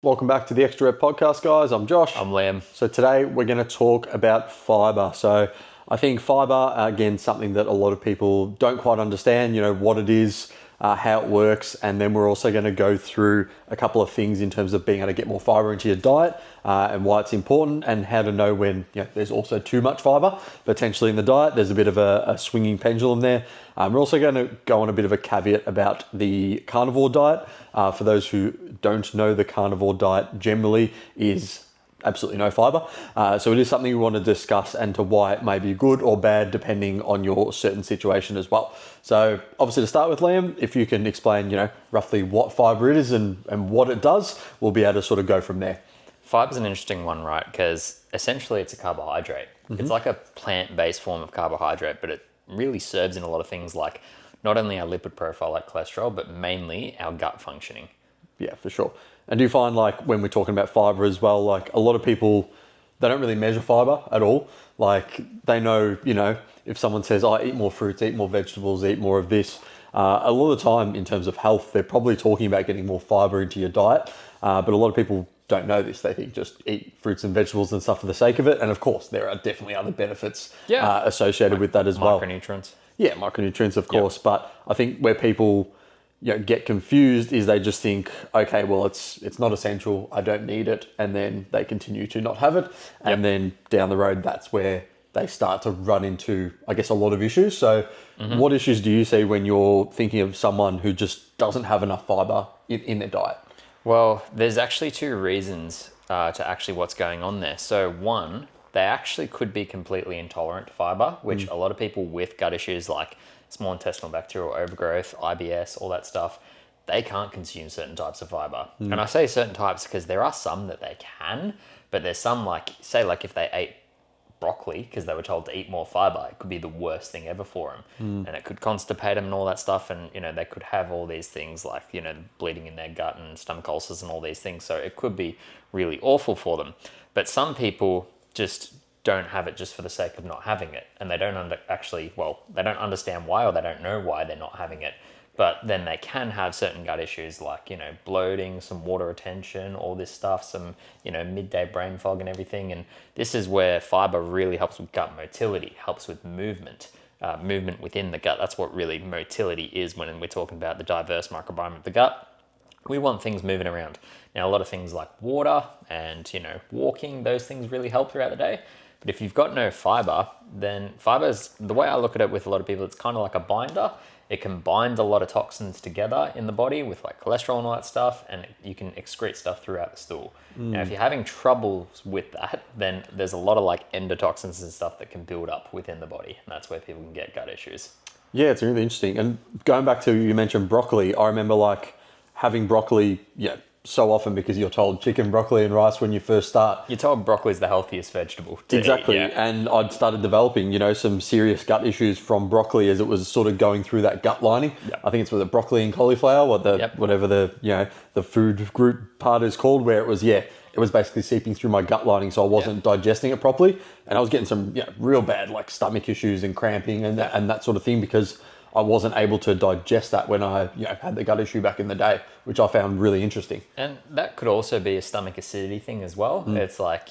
Welcome back to the Extra Rep Podcast, guys. I'm Josh. I'm Liam. So today we're going to talk about fibre. So I think fibre, again, something that a lot of people don't quite understand, what it is, how it works, and then we're also going to go through a couple of things in terms of being able to get more fibre into your diet and why it's important, and how to know when there's also too much fibre potentially in the diet. There's a bit of a swinging pendulum there. We're also going to go on a bit of a caveat about the carnivore diet. For those who don't know, the carnivore diet generally is absolutely no fibre. So it is something we want to discuss, and to why it may be good or bad depending on your certain situation as well. So obviously, to start with, Liam, if you can explain, roughly what fibre it is and what it does, we'll be able to sort of go from there. Fibre is an interesting one, right? Because essentially it's a carbohydrate. Mm-hmm. It's like a plant-based form of carbohydrate, but it really serves in a lot of things, like not only our lipid profile like cholesterol, but mainly our gut functioning. Yeah, for sure. And do you find, like, when we're talking about fibre as well, like a lot of people, they don't really measure fibre at all. Like, they know, if someone says, eat more fruits, eat more vegetables, eat more of this, a lot of the time in terms of health, they're probably talking about getting more fibre into your diet. But a lot of people don't know this. They think just eat fruits and vegetables and stuff for the sake of it. And of course, there are definitely other benefits associated with that as well. Micronutrients. Yeah, micronutrients, of course. Yep. But I think where people get confused is they just think, okay, well, it's not essential, I don't need it, and then they continue to not have it, and then down the road, that's where they start to run into, I guess, a lot of issues. So what issues do you see when you're thinking of someone who just doesn't have enough fibre in their diet? Well, there's actually two reasons to actually what's going on there. So one, they actually could be completely intolerant to fibre, which a lot of people with gut issues like small intestinal bacterial overgrowth, IBS, all that stuff, they can't consume certain types of fibre. And I say certain types because there are some that they can, but there's some like if they ate broccoli because they were told to eat more fibre, it could be the worst thing ever for them. And it could constipate them and all that stuff. And, they could have all these things like, bleeding in their gut and stomach ulcers and all these things. So it could be really awful for them. But some people just don't have it just for the sake of not having it, and they don't they don't understand why, or they don't know why they're not having it. But then they can have certain gut issues like bloating, some water retention, all this stuff, some midday brain fog and everything. And this is where fiber really helps with gut motility, helps with movement within the gut. That's what really motility is when we're talking about the diverse microbiome of the gut. We want things moving around. Now, a lot of things like water and walking, those things really help throughout the day. But if you've got no fiber, then fiber's, the way I look at it with a lot of people, it's kind of like a binder. It can bind a lot of toxins together in the body with like cholesterol and all that stuff, and you can excrete stuff throughout the stool. Now, if you're having troubles with that, then there's a lot of like endotoxins and stuff that can build up within the body, and that's where people can get gut issues. Yeah, it's really interesting. And going back to, you mentioned broccoli, I remember like having broccoli, so often because you're told chicken, broccoli and rice when you first start. You're told broccoli is the healthiest vegetable to exactly. eat, yeah. And I'd started developing, some serious gut issues from broccoli as it was sort of going through that gut lining. Yep. I think it's with the broccoli and cauliflower, whatever the food group part is called, where it was basically seeping through my gut lining, so I wasn't digesting it properly, and I was getting some real bad like stomach issues and cramping and that sort of thing, because I wasn't able to digest that when I had the gut issue back in the day, which I found really interesting. And that could also be a stomach acidity thing as well. It's like,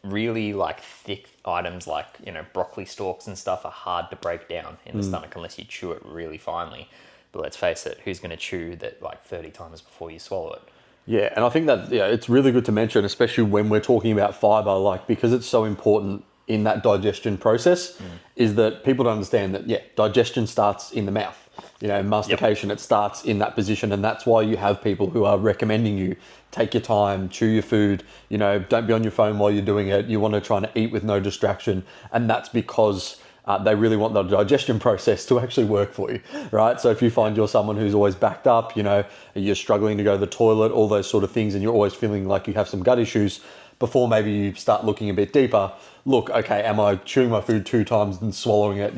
really like thick items like, broccoli stalks and stuff are hard to break down in the stomach unless you chew it really finely. But let's face it, who's going to chew that like 30 times before you swallow it? Yeah, and I think that it's really good to mention, especially when we're talking about fiber, like, because it's so important in that digestion process, is that people don't understand that, digestion starts in the mouth. Mastication, It starts in that position, and that's why you have people who are recommending you take your time, chew your food, don't be on your phone while you're doing it. You want to try and eat with no distraction, and that's because they really want the digestion process to actually work for you, right? So if you find you're someone who's always backed up, you're struggling to go to the toilet, all those sort of things, and you're always feeling like you have some gut issues, before maybe you start looking a bit deeper, look, okay, am I chewing my food 2 times and swallowing it,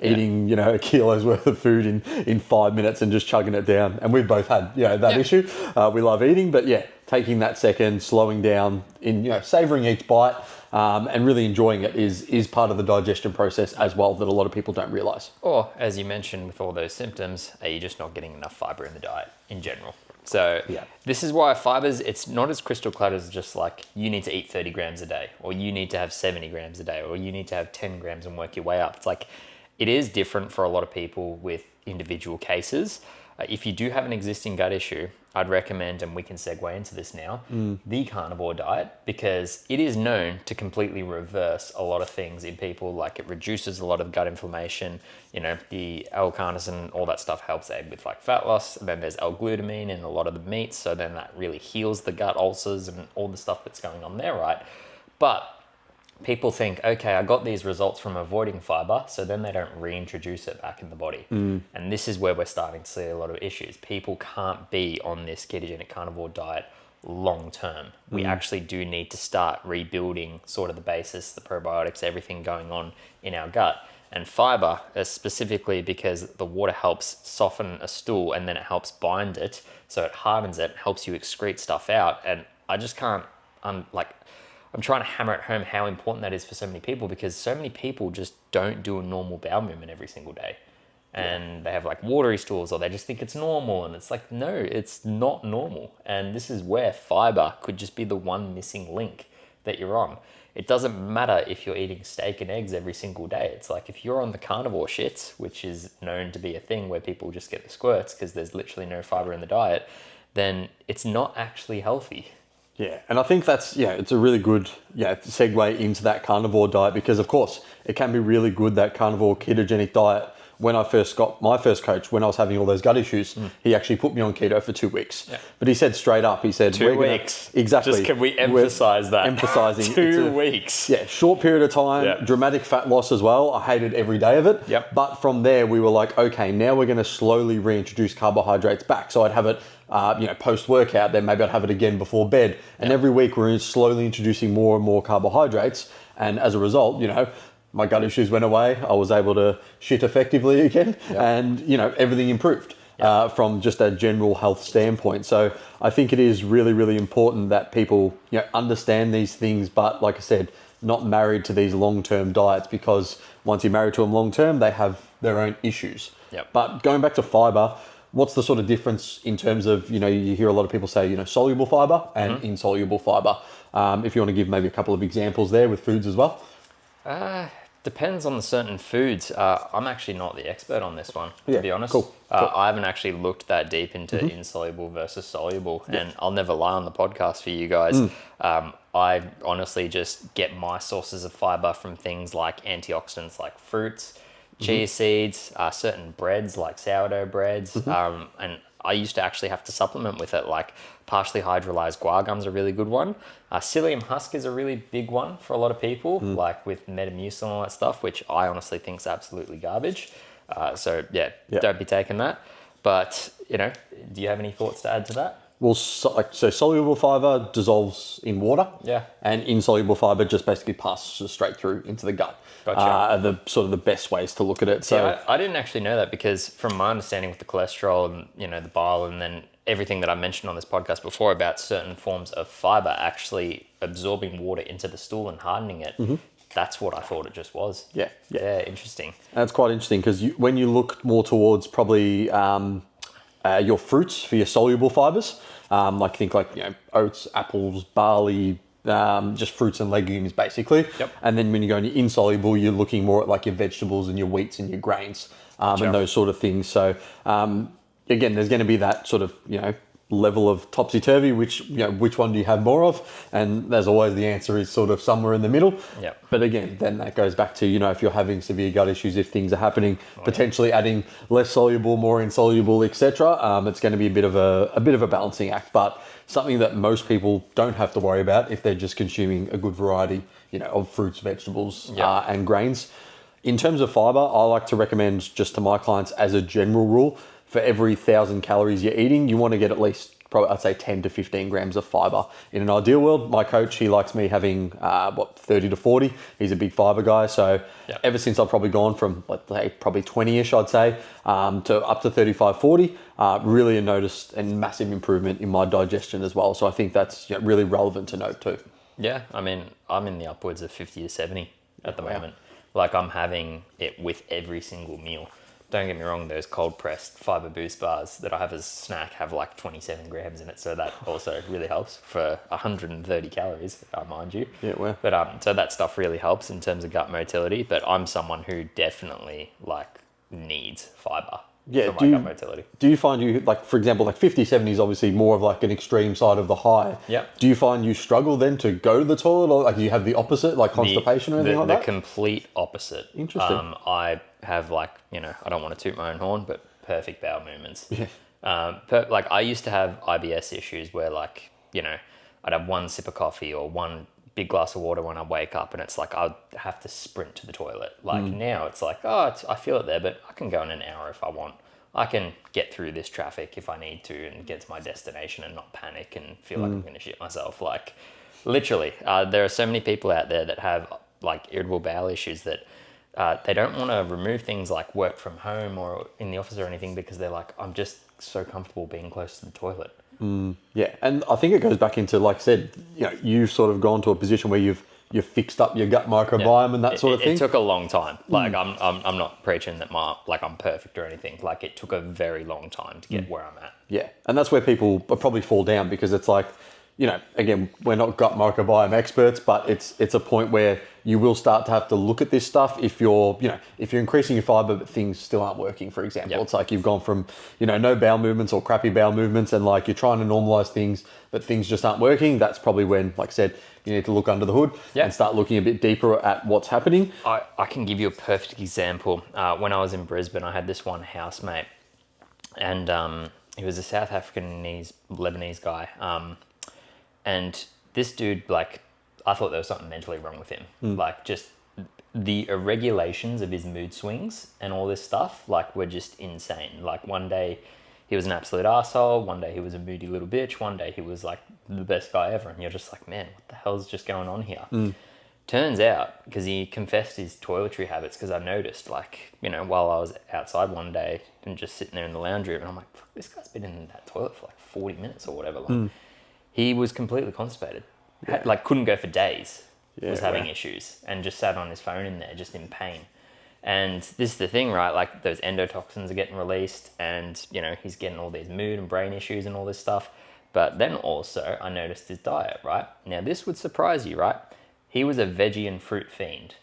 eating, a kilo's worth of food in 5 minutes and just chugging it down? And we've both had, that issue. We love eating, but taking that second, slowing down, savoring each bite, and really enjoying it is part of the digestion process as well, that a lot of people don't realize. Or, as you mentioned, with all those symptoms, are you just not getting enough fiber in the diet in general? So Yeah. this is why fibers, it's not as crystal clear as just like you need to eat 30 grams a day, or you need to have 70 grams a day, or you need to have 10 grams and work your way up. It's like, it is different for a lot of people with individual cases. If you do have an existing gut issue, I'd recommend, and we can segue into this now, the carnivore diet, because it is known to completely reverse a lot of things in people. Like, it reduces a lot of gut inflammation. You know, the L-carnitin, all that stuff helps aid with like fat loss. And then there's L-glutamine in a lot of the meats. So then that really heals the gut ulcers and all the stuff that's going on there, right? But people think, okay, I got these results from avoiding fiber, so then they don't reintroduce it back in the body. And this is where we're starting to see a lot of issues. People can't be on this ketogenic carnivore diet long term. We actually do need to start rebuilding sort of the basis, the probiotics, everything going on in our gut. And fiber, specifically because the water helps soften a stool and then it helps bind it, so it hardens it, helps you excrete stuff out. And I just can't, I'm trying to hammer it home how important that is for so many people, because so many people just don't do a normal bowel movement every single day. And they have like watery stools, or they just think it's normal. And it's like, no, it's not normal. And this is where fiber could just be the one missing link that you're on. It doesn't matter if you're eating steak and eggs every single day. It's like, if you're on the carnivore shits, which is known to be a thing where people just get the squirts because there's literally no fiber in the diet, then it's not actually healthy. Yeah, and I think that's, it's a really good segue into that carnivore diet, because of course it can be really good, that carnivore ketogenic diet. When I first got my first coach, when I was having all those gut issues, he actually put me on keto for 2 weeks. Yeah. But he said straight up, 2 weeks. Exactly. Just can we emphasize that? Emphasizing 2 weeks. Yeah, short period of time, dramatic fat loss as well. I hated every day of it. Yep. But from there, we were like, okay, now we're going to slowly reintroduce carbohydrates back. So I'd have it post-workout, then maybe I'd have it again before bed. And every week we're slowly introducing more and more carbohydrates. And as a result, my gut issues went away. I was able to shit effectively again. And, everything improved from just a general health standpoint. So I think it is really, really important that people, understand these things. But like I said, not married to these long-term diets, because once you're married to them long-term, they have their own issues. But going back to fiber, what's the sort of difference in terms of, you hear a lot of people say, soluble fiber and insoluble fiber. If you want to give maybe a couple of examples there with foods as well. Depends on the certain foods. I'm actually not the expert on this one, to be honest. Cool. I haven't actually looked that deep into insoluble versus soluble, and I'll never lie on the podcast for you guys. I honestly just get my sources of fiber from things like antioxidants, like fruits, chia seeds, certain breads like sourdough breads, and I used to actually have to supplement with it, like partially hydrolyzed guar gum's a really good one. Psyllium husk is a really big one for a lot of people, like with Metamucil and all that stuff, which I honestly think is absolutely garbage. Don't be taking that. But, do you have any thoughts to add to that? Well, so soluble fiber dissolves in water. Yeah. And insoluble fiber just basically passes straight through into the gut. Gotcha. Are the sort of the best ways to look at it. So I didn't actually know that, because from my understanding with the cholesterol and, the bile, and then everything that I mentioned on this podcast before about certain forms of fiber actually absorbing water into the stool and hardening it, that's what I thought it just was. Yeah, interesting. That's quite interesting, because when you look more towards probably your fruits for your soluble fibers, think oats, apples, barley, just fruits and legumes basically. And then when you go into insoluble, you're looking more at like your vegetables and your wheats and your grains, and those sort of things. So again, there's going to be that sort of level of topsy-turvy, which one do you have more of? And there's always the answer is sort of somewhere in the middle. But again, then that goes back to, if you're having severe gut issues, if things are happening, potentially adding less soluble, more insoluble, etc. It's going to be a bit of a balancing act, but something that most people don't have to worry about if they're just consuming a good variety, of fruits, vegetables, and grains. In terms of fiber, I like to recommend just to my clients as a general rule, for every 1,000 calories you're eating, you want to get at least, probably I'd say 10 to 15 grams of fiber. In an ideal world, my coach, he likes me having 30 to 40. He's a big fiber guy. So ever since I've probably gone from, let's say, probably 20-ish, I'd say, to up to 35, 40, really noticed a massive improvement in my digestion as well. So I think that's really relevant to note too. Yeah, I mean, I'm in the upwards of 50 to 70 at the moment. Like, I'm having it with every single meal. don't get me wrong, those cold pressed fiber boost bars that I have as a snack have like 27 grams in it. So that also really helps for 130 calories, mind you. Yeah, well. But so that stuff really helps in terms of gut motility. But I'm someone who definitely like needs fiber Yeah, for my gut motility. Do you find you, like, for example, like 50-70 is obviously more of like an extreme side of the high. Yep. Do you find you struggle then to go to the toilet, or like do you have the opposite, like constipation or anything like that? The complete opposite. Interesting. I have like, I don't want to toot my own horn, but perfect bowel movements. Yeah. Like I used to have IBS issues where like, I'd have one sip of coffee or one big glass of water when I wake up, and it's like I'd have to sprint to the toilet. Like now it's like, I feel it there, but I can go in an hour if I want. I can get through this traffic if I need to and get to my destination and not panic and feel like I'm going to shit myself. Like literally, there are so many people out there that have like irritable bowel issues that they don't want to remove things like work from home or in the office or anything because they're like, I'm just so comfortable being close to the toilet. Yeah, and I think it goes back into, like I said, you've sort of gone to a position where you've fixed up your gut microbiome and that sort of thing. It took a long time. Like I'm not preaching that I'm perfect or anything. Like it took a very long time to get where I'm at. Yeah, and that's where people probably fall down, because it's like, again, we're not gut microbiome experts, but it's a point where you will start to have to look at this stuff if you're increasing your fiber but things still aren't working, for example. Yep. It's like you've gone from, no bowel movements or crappy bowel movements, and like you're trying to normalize things, but things just aren't working. That's probably when, like I said, you need to look under the hood and start looking a bit deeper at what's happening. I can give you a perfect example. When I was in Brisbane, I had this one housemate, and he was a South African Lebanese guy. And this dude, like, I thought there was something mentally wrong with him. Like, just the irregulations of his mood swings and all this stuff, like, were just insane. Like, one day he was an absolute asshole. One day he was a moody little bitch. One day he was, like, the best guy ever. And you're just like, man, what the hell's just going on here? Turns out, because he confessed his toiletry habits, because I noticed, like, while I was outside one day and just sitting there in the lounge room, and I'm like, fuck, this guy's been in that toilet for, like, 40 minutes or whatever. Like, he was completely constipated. Like, couldn't go for days. Was having issues and just sat on his phone in there, just in pain. And this is the thing, right? Like, those endotoxins are getting released, and, he's getting all these mood and brain issues and all this stuff. But then also, I noticed his diet, right? Now, this would surprise you, right? He was a veggie and fruit fiend.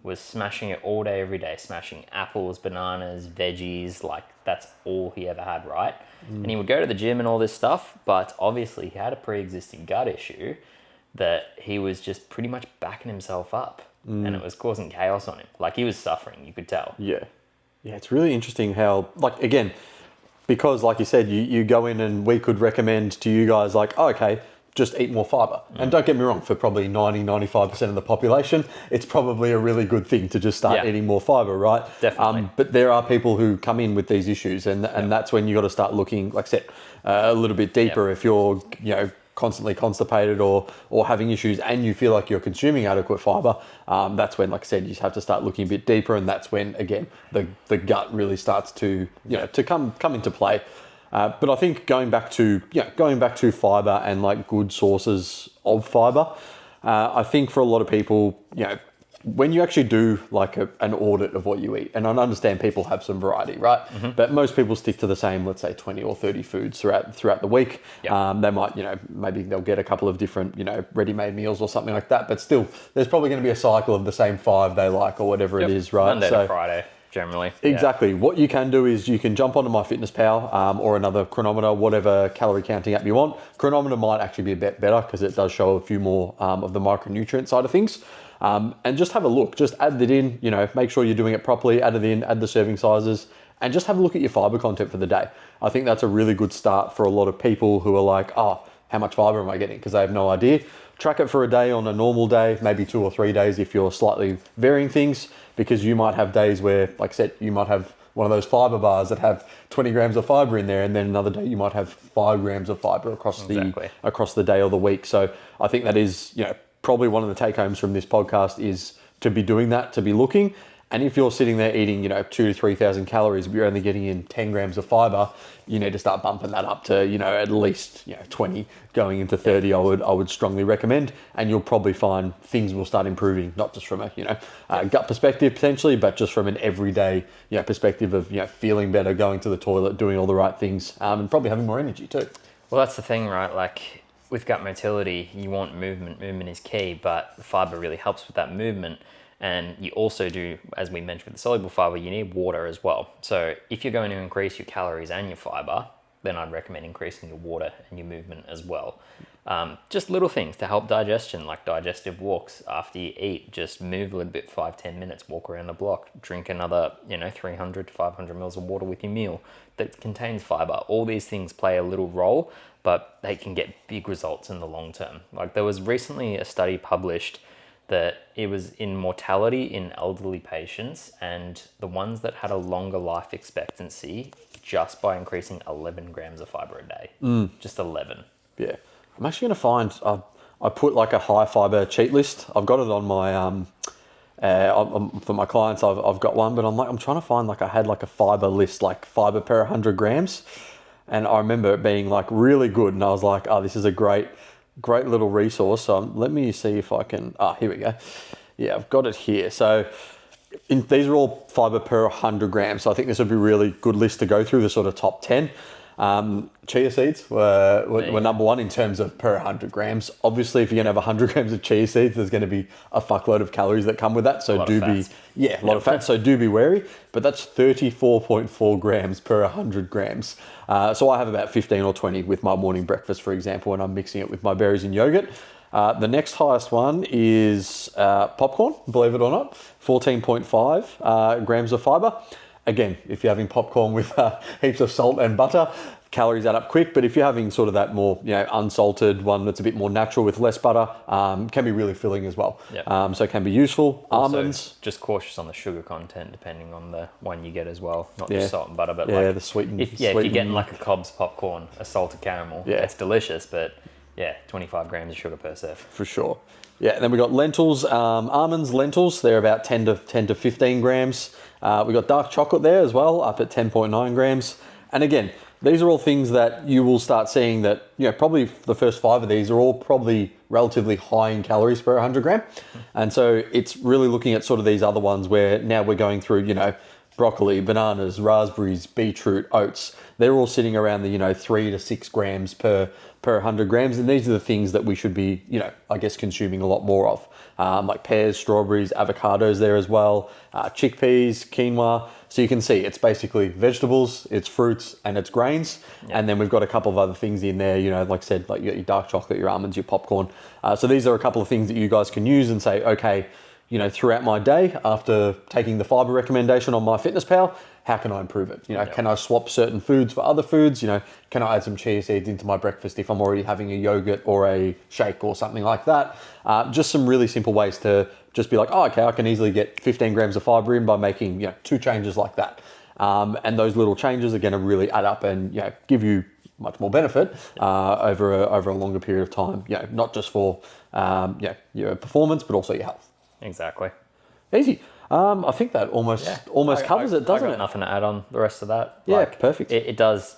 Was smashing it all day, every day, smashing apples, bananas, veggies. Like, that's all he ever had, right? And he would go to the gym and all this stuff, but obviously he had a pre-existing gut issue that he was just pretty much backing himself up, and it was causing chaos on him. Like, he was suffering, you could tell. Yeah, it's really interesting how, like, again, because like you said, you go in and we could recommend to you guys, like, oh, okay, just eat more fiber. And don't get me wrong, for probably 90-95% of the population, it's probably a really good thing to just start eating more fiber, right? Definitely. But there are people who come in with these issues, and that's when you got to start looking, like I said, a little bit deeper. If you're, constantly constipated or having issues and you feel like you're consuming adequate fiber, that's when, like I said, you just have to start looking a bit deeper, and that's when, again, the gut really starts to, to come into play. But I think going back to fiber and like good sources of fiber, I think for a lot of people, when you actually do like an audit of what you eat, and I understand people have some variety, right? But most people stick to the same, let's say 20 or 30 foods throughout the week. They might, maybe they'll get a couple of different, ready-made meals or something like that. But still, there's probably going to be a cycle of the same 5 they like or whatever it is, right? Monday to Friday. Generally. Exactly. What you can do is you can jump onto MyFitnessPal or another chronometer, whatever calorie counting app you want. Chronometer might actually be a bit better because it does show a few more of the micronutrient side of things. And just have a look. Just add it in, make sure you're doing it properly, add it in, add the serving sizes, and just have a look at your fiber content for the day. I think that's a really good start for a lot of people who are like, oh, how much fiber am I getting? Because they have no idea. Track it for a day on a normal day, maybe 2 or 3 days if you're slightly varying things, because you might have days where, like I said, you might have one of those fiber bars that have 20 grams of fiber in there, and then another day you might have 5 grams of fiber across the day or the week. So I think that is, probably one of the take homes from this podcast is to be doing that, to be looking. And if you're sitting there eating, 2,000 to 3,000 calories, but you're only getting in 10 grams of fiber, you need to start bumping that up to, at least, 20 going into 30. I would strongly recommend, and you'll probably find things will start improving, not just from a, gut perspective potentially, but just from an everyday, perspective of, feeling better, going to the toilet, doing all the right things, and probably having more energy too. Well, that's the thing, right? Like with gut motility, you want movement. Movement is key, but the fiber really helps with that movement. And you also do, as we mentioned with the soluble fiber, you need water as well. So if you're going to increase your calories and your fiber, then I'd recommend increasing your water and your movement as well. Just little things to help digestion, like digestive walks after you eat. Just move a little bit, 5-10 minutes, walk around the block, drink another 300 to 500 mils of water with your meal that contains fiber. All these things play a little role, but they can get big results in the long term. Like there was recently a study published that it was in mortality in elderly patients, and the ones that had a longer life expectancy just by increasing 11 grams of fiber a day. Just 11. Yeah. I'm actually going to find, I put like a high fiber cheat list. I've got it on my, for my clients, I've got one, but I'm trying to find, I had a fiber list, like fiber per 100 grams. And I remember it being really good. And I was like, oh, this is a great little resource. So let me see if I can, here we go. Yeah, I've got it here. So these are all fiber per 100 grams. So I think this would be a really good list to go through, the sort of top 10. Chia seeds were number one in terms of per 100 grams. Obviously, if you're going to have 100 grams of chia seeds, there's going to be a fuckload of calories that come with that. So a lot of fat. So do be wary. But that's 34.4 grams per 100 grams. So I have about 15 or 20 with my morning breakfast, for example, when I'm mixing it with my berries and yogurt. The next highest one is popcorn, believe it or not, 14.5 grams of fiber. Again, if you're having popcorn with heaps of salt and butter, calories add up quick. But if you're having sort of that more, unsalted one that's a bit more natural with less butter, can be really filling as well. Yep. So it can be useful. Also, almonds. Just cautious on the sugar content, depending on the one you get as well. Not just salt and butter, but the sweetened. If you're getting a Cobb's popcorn, a salted caramel, it's delicious, but 25 grams of sugar per serve. For sure. Yeah, and then we got lentils, almonds, lentils. They're about 10 to 15 grams. We got dark chocolate there as well, up at 10.9 grams. And again, these are all things that you will start seeing that, probably the first 5 of these are all probably relatively high in calories per 100 gram. And so it's really looking at sort of these other ones where now we're going through, broccoli, bananas, raspberries, beetroot, oats. They're all sitting around the, 3 to 6 grams per 100 grams. And these are the things that we should be, consuming a lot more of. Like pears, strawberries, avocados there as well, chickpeas, quinoa. So you can see it's basically vegetables, it's fruits, and it's grains. Yeah. And then we've got a couple of other things in there, like I said, like your dark chocolate, your almonds, your popcorn. So these are a couple of things that you guys can use and say, okay, throughout my day, after taking the fiber recommendation on MyFitnessPal, how can I improve it? Can I swap certain foods for other foods? Can I add some chia seeds into my breakfast if I'm already having a yogurt or a shake or something like that? Just some really simple ways to just be like, oh, okay, I can easily get 15 grams of fiber in by making 2 changes like that. And those little changes are going to really add up and give you much more benefit over a longer period of time. Not just for your performance, but also your health. Exactly. Easy. I think that almost covers it, doesn't I got it? nothing to add on the rest of that. Yeah, perfect. It does,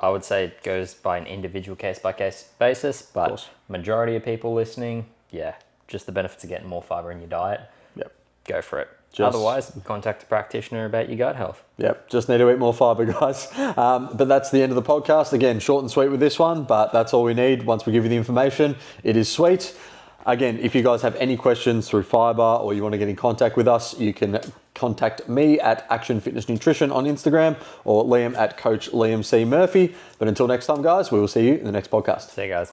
I would say it goes by an individual case-by-case basis, but majority of people listening, just the benefits of getting more fiber in your diet, go for it. Otherwise, contact a practitioner about your gut health. Yep, just need to eat more fiber, guys. But that's the end of the podcast. Again, short and sweet with this one, but that's all we need. Once we give you the information, it is sweet. Again, if you guys have any questions through Fibre or you want to get in contact with us, you can contact me at Action Fitness Nutrition on Instagram or Liam at Coach Liam C. Murphy. But until next time, guys, we will see you in the next podcast. See you guys.